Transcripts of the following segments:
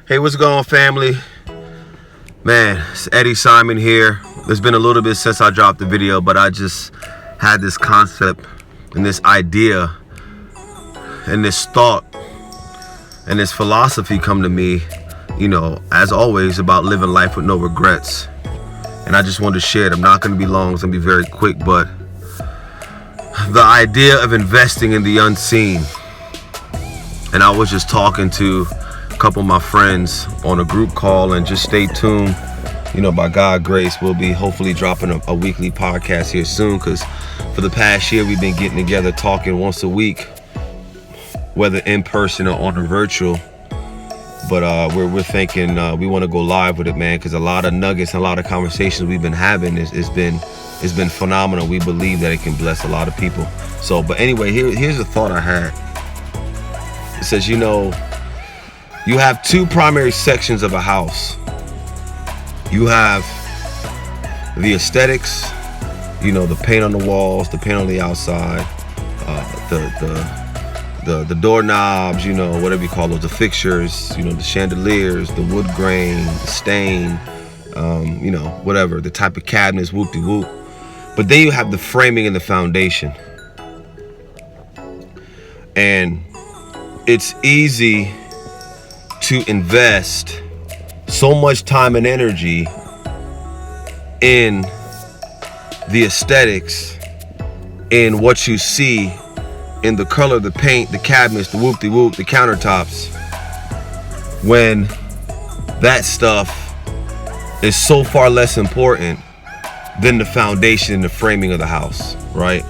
Hey, what's going on, family? Man, it's Eddie Simon here. It's been a little bit since I dropped the video, but I just had this concept and this idea and this thought and this philosophy come to me, as always, about living life with no regrets. And I just wanted to share it. I'm not going to be long. It's going to be very quick, but the idea of investing in the unseen. And I was just talking to couple of my friends on a group call, and just stay tuned. By God's grace, we'll be hopefully dropping a weekly podcast here soon, because for the past year we've been getting together talking once a week, whether in person or on a virtual. But we're thinking we want to go live with it, man, because a lot of nuggets and a lot of conversations we've been having it's been phenomenal. We believe that it can bless a lot of people. So, but anyway, here's a thought I had. It says, you have two primary sections of a house. You have the aesthetics, the paint on the walls, the paint on the outside, the doorknobs, whatever you call those, the fixtures, the chandeliers, the wood grain, the stain, whatever, the type of cabinets, whoop-de-whoop. But then you have the framing and the foundation. And it's easy to invest so much time and energy in the aesthetics, in what you see, in the color, the paint, the cabinets, the whoop-de-whoop, the countertops, when that stuff is so far less important than the foundation and the framing of the house, right?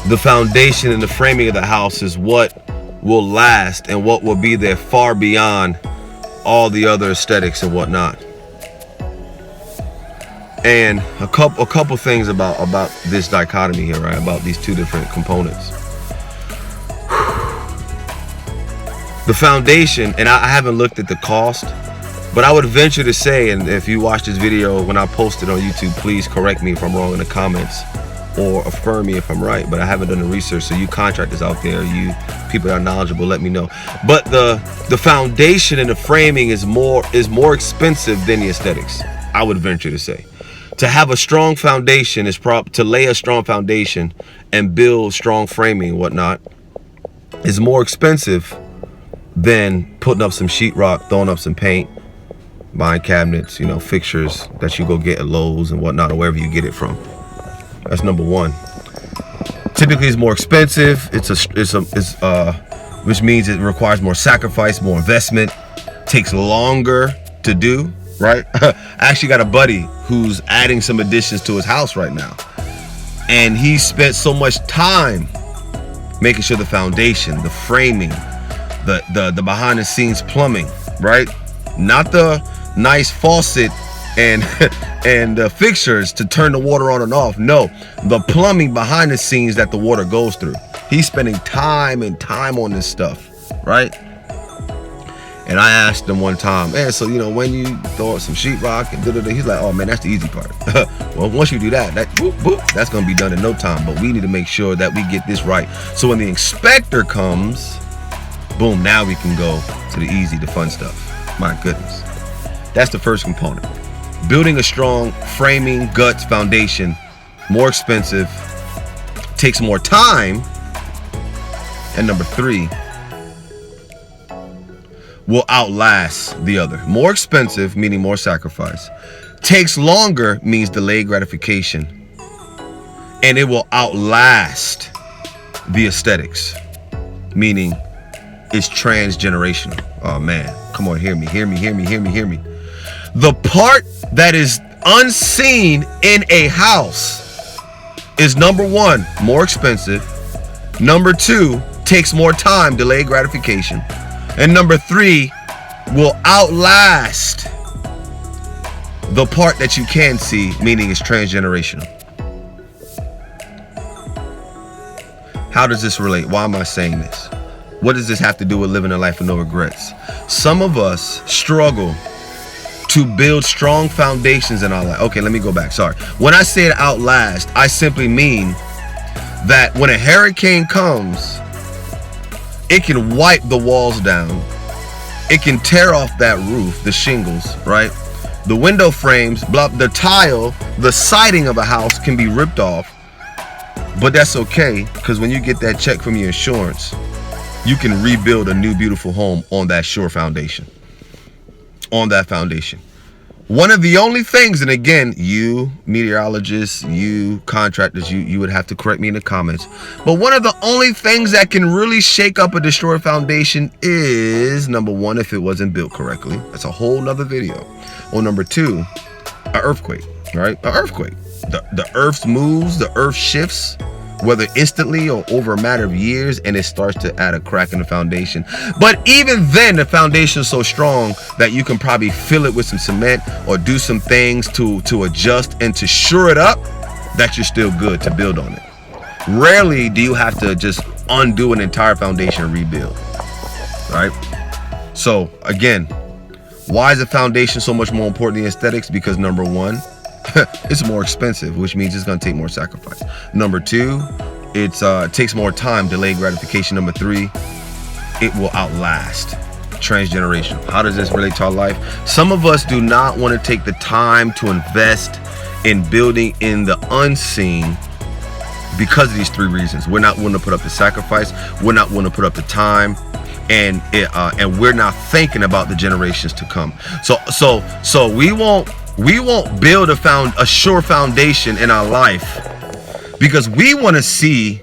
The foundation and the framing of the house is what will last and what will be there far beyond all the other aesthetics and whatnot. And a couple things about this dichotomy here, right? About these two different components. The foundation, and I haven't looked at the cost, but I would venture to say, and if you watch this video when I post it on YouTube, please correct me if I'm wrong in the comments, or affirm me if I'm right, but I haven't done the research. So you contractors out there, you people that are knowledgeable, let me know. But the foundation and the framing is more expensive than the aesthetics, I would venture to say. To have a strong foundation to lay a strong foundation and build strong framing and whatnot is more expensive than putting up some sheetrock, throwing up some paint, buying cabinets, fixtures that you go get at Lowe's and whatnot, or wherever you get it from. That's number one. Typically, it's more expensive. Which means it requires more sacrifice, more investment, takes longer to do, right? I actually got a buddy who's adding some additions to his house right now, and he spent so much time making sure the foundation, the framing, the behind the scenes plumbing, right? Not the nice faucet and and fixtures to turn the water on and off. No, the plumbing behind the scenes that the water goes through. He's spending time on this stuff, right? And I asked him one time, man, so when you throw up some sheetrock and da-da-da, he's like, oh man, that's the easy part. Well, once you do that boop, boop, that's gonna be done in no time. But we need to make sure that we get this right, so when the inspector comes, boom, now we can go to the easy, the fun stuff. My goodness, that's the first component. Building a strong framing, guts, foundation, more expensive, takes more time. And number three, will outlast the other. More expensive, meaning more sacrifice. Takes longer, means delayed gratification. And it will outlast the aesthetics, meaning it's transgenerational. Oh man, come on, hear me. The part that is unseen in a house is, number one, more expensive. Number two, takes more time, delayed gratification. And number three, will outlast the part that you can see, meaning it's transgenerational. How does this relate? Why am I saying this? What does this have to do with living a life with no regrets? Some of us struggle to build strong foundations in our life. Okay, let me go back. Sorry. When I say outlast, I simply mean that when a hurricane comes, it can wipe the walls down. it can tear off that roof, the shingles, right? The window frames, the tile, the siding of a house can be ripped off. But that's okay, because when you get that check from your insurance, you can rebuild a new beautiful home on that sure foundation. On that foundation. One of the only things, and again, you meteorologists, you contractors, you would have to correct me in the comments, but one of the only things that can really shake up a destroyed foundation is, number one, if it wasn't built correctly. That's a whole nother video. Or number two, an earthquake, right? An earthquake. The earth moves, the earth shifts, whether instantly or over a matter of years, and it starts to add a crack in the foundation. But even then, the foundation is so strong that you can probably fill it with some cement or do some things to adjust and to shore it up, that you're still good to build on it. Rarely do you have to just undo an entire foundation and rebuild, right? So again, why is the foundation so much more important than aesthetics? Because number one, it's more expensive, which means it's going to take more sacrifice. Number two, it takes more time, delayed gratification. Number three, it will outlast. Transgenerational. How does this relate to our life? Some of us do not want to take the time to invest in building in the unseen because of these three reasons. We're not willing to put up the sacrifice. We're not willing to put up the time. And we're not thinking about the generations to come. So we won't build a sure foundation in our life because we want to see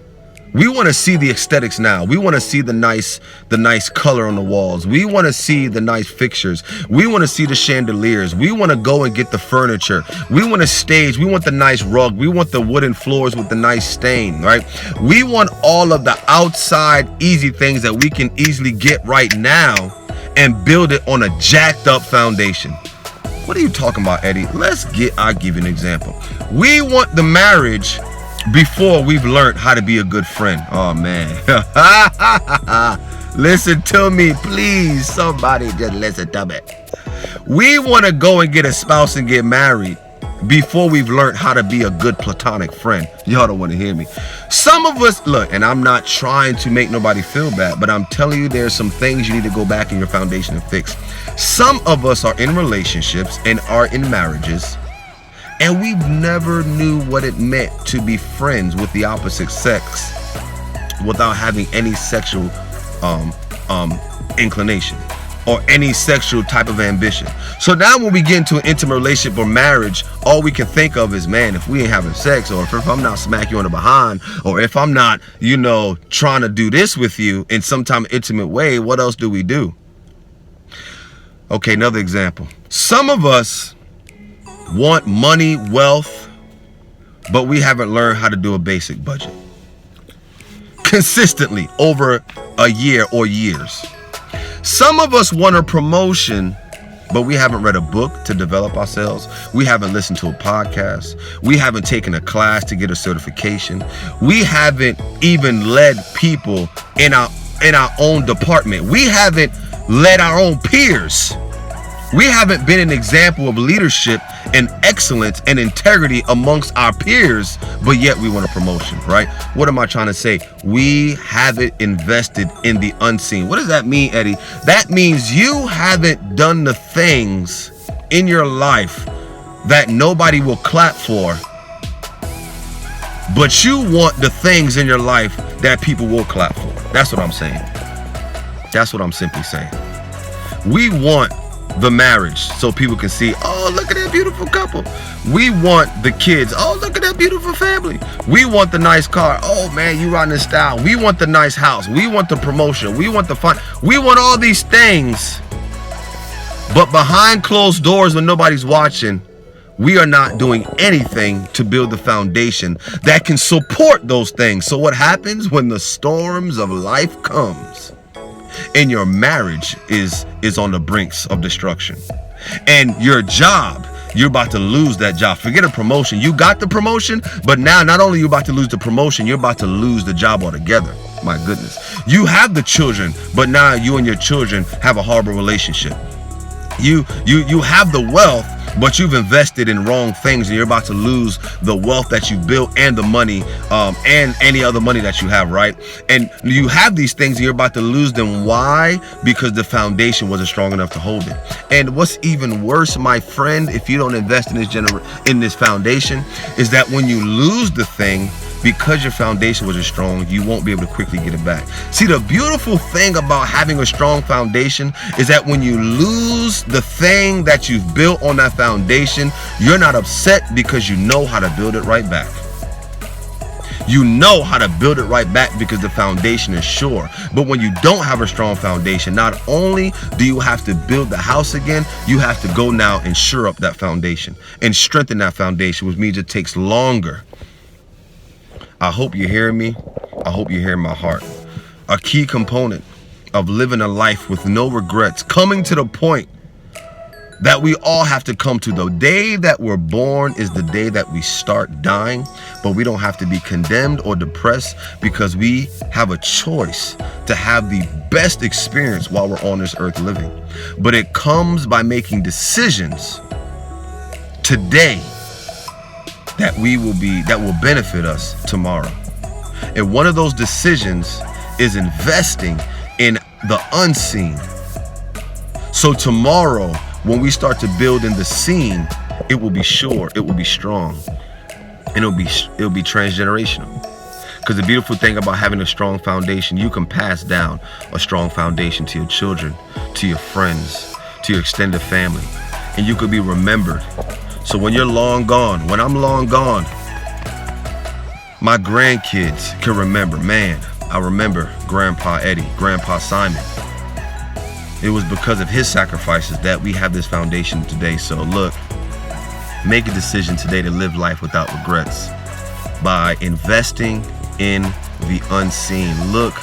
the aesthetics now. We want to see the nice color on the walls. We want to see the nice fixtures. We want to see the chandeliers. We want to go and get the furniture. We want to stage. We want the nice rug. We want the wooden floors with the nice stain, right? We want all of the outside easy things that we can easily get right now and build it on a jacked up foundation. What are you talking about, Eddie? I'll give you an example. We want the marriage before we've learned how to be a good friend. Oh man. Listen to me, please. Somebody just listen to me. We want to go and get a spouse and get married before we've learned how to be a good platonic friend. Y'all don't want to hear me. Some of us, look, and I'm not trying to make nobody feel bad, but I'm telling you there's some things you need to go back in your foundation and fix. Some of us are in relationships and are in marriages, and we've never knew what it meant to be friends with the opposite sex without having any sexual inclination or any sexual type of ambition. So now when we get into an intimate relationship or marriage, all we can think of is, man, if we ain't having sex, or if I'm not smacking you on the behind, or if I'm not, trying to do this with you in some type of intimate way, what else do we do? Okay, another example. Some of us want money, wealth, but we haven't learned how to do a basic budget consistently over a year or years. Some of us want a promotion, but we haven't read a book to develop ourselves. We haven't listened to a podcast. We haven't taken a class to get a certification. We haven't even led people in our own department. We haven't led our own peers. We haven't been an example of leadership and excellence and integrity amongst our peers, but yet we want a promotion, right? What am I trying to say? We haven't invested in the unseen. What does that mean, Eddie? That means you haven't done the things in your life that nobody will clap for, but you want the things in your life that people will clap for. That's what I'm saying. That's what I'm simply saying. We want the marriage so people can see, oh, look at that beautiful couple. We want the kids, oh, look at that beautiful family. We want the nice car, oh man, you riding in style. We want the nice house. We want the promotion. We want the fun. We want all these things, but behind closed doors when nobody's watching, we are not doing anything to build the foundation that can support those things. So what happens when the storms of life comes and your marriage is on the brinks of destruction, and your job, you're about to lose that job? Forget a promotion. You got the promotion, but now not only are you about to lose the promotion, you're about to lose the job altogether. My goodness. You have the children, but now you and your children have a horrible relationship. You have the wealth, but you've invested in wrong things and you're about to lose the wealth that you built and the money and any other money that you have, right? And you have these things and you're about to lose them. Why? Because the foundation wasn't strong enough to hold it. And what's even worse, my friend, if you don't invest in this foundation, is that when you lose the thing, because your foundation wasn't strong, you won't be able to quickly get it back. See, the beautiful thing about having a strong foundation is that when you lose the thing that you've built on that foundation, you're not upset because you know how to build it right back. You know how to build it right back because the foundation is sure. But when you don't have a strong foundation, not only do you have to build the house again, you have to go now and shore up that foundation and strengthen that foundation, which means it takes longer. I hope you're hearing me. I hope you're hearing my heart. A key component of living a life with no regrets, coming to the point that we all have to come to. The day that we're born is the day that we start dying, but we don't have to be condemned or depressed because we have a choice to have the best experience while we're on this earth living. But it comes by making decisions today that will benefit us tomorrow. And one of those decisions is investing in the unseen. So tomorrow, when we start to build in the seen, it will be sure, it will be strong, and it'll be transgenerational. Because the beautiful thing about having a strong foundation, you can pass down a strong foundation to your children, to your friends, to your extended family, and you could be remembered. So when you're long gone, when I'm long gone, my grandkids can remember, man, I remember Grandpa Eddie, Grandpa Simon. It was because of his sacrifices that we have this foundation today. So look, make a decision today to live life without regrets by investing in the unseen. Look,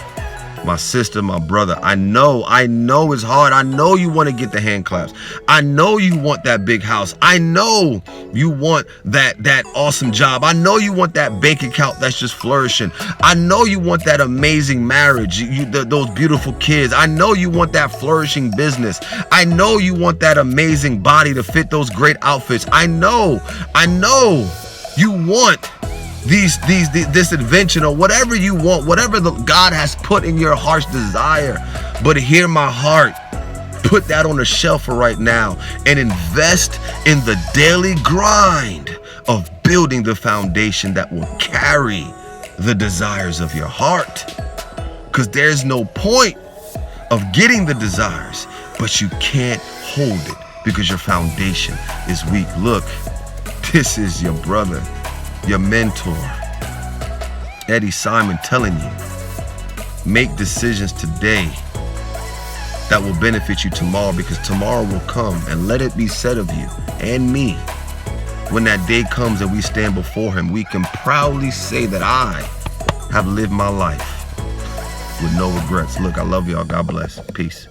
my sister, my brother, I know it's hard. I know you want to get the hand claps. I know you want that big house. I know you want that awesome job. I know you want that bank account that's just flourishing. I know you want that amazing marriage, those beautiful kids. I know you want that flourishing business. I know you want that amazing body to fit those great outfits. I know you want this invention or whatever you want, whatever God has put in your heart's desire. But hear my heart, put that on the shelf for right now and invest in the daily grind of building the foundation that will carry the desires of your heart. Because there's no point of getting the desires, but you can't hold it because your foundation is weak. Look, this is your brother, your mentor, Eddie Simon, telling you, make decisions today that will benefit you tomorrow, because tomorrow will come. And let it be said of you and me, when that day comes and we stand before him, we can proudly say that I have lived my life with no regrets. Look, I love y'all. God bless. Peace.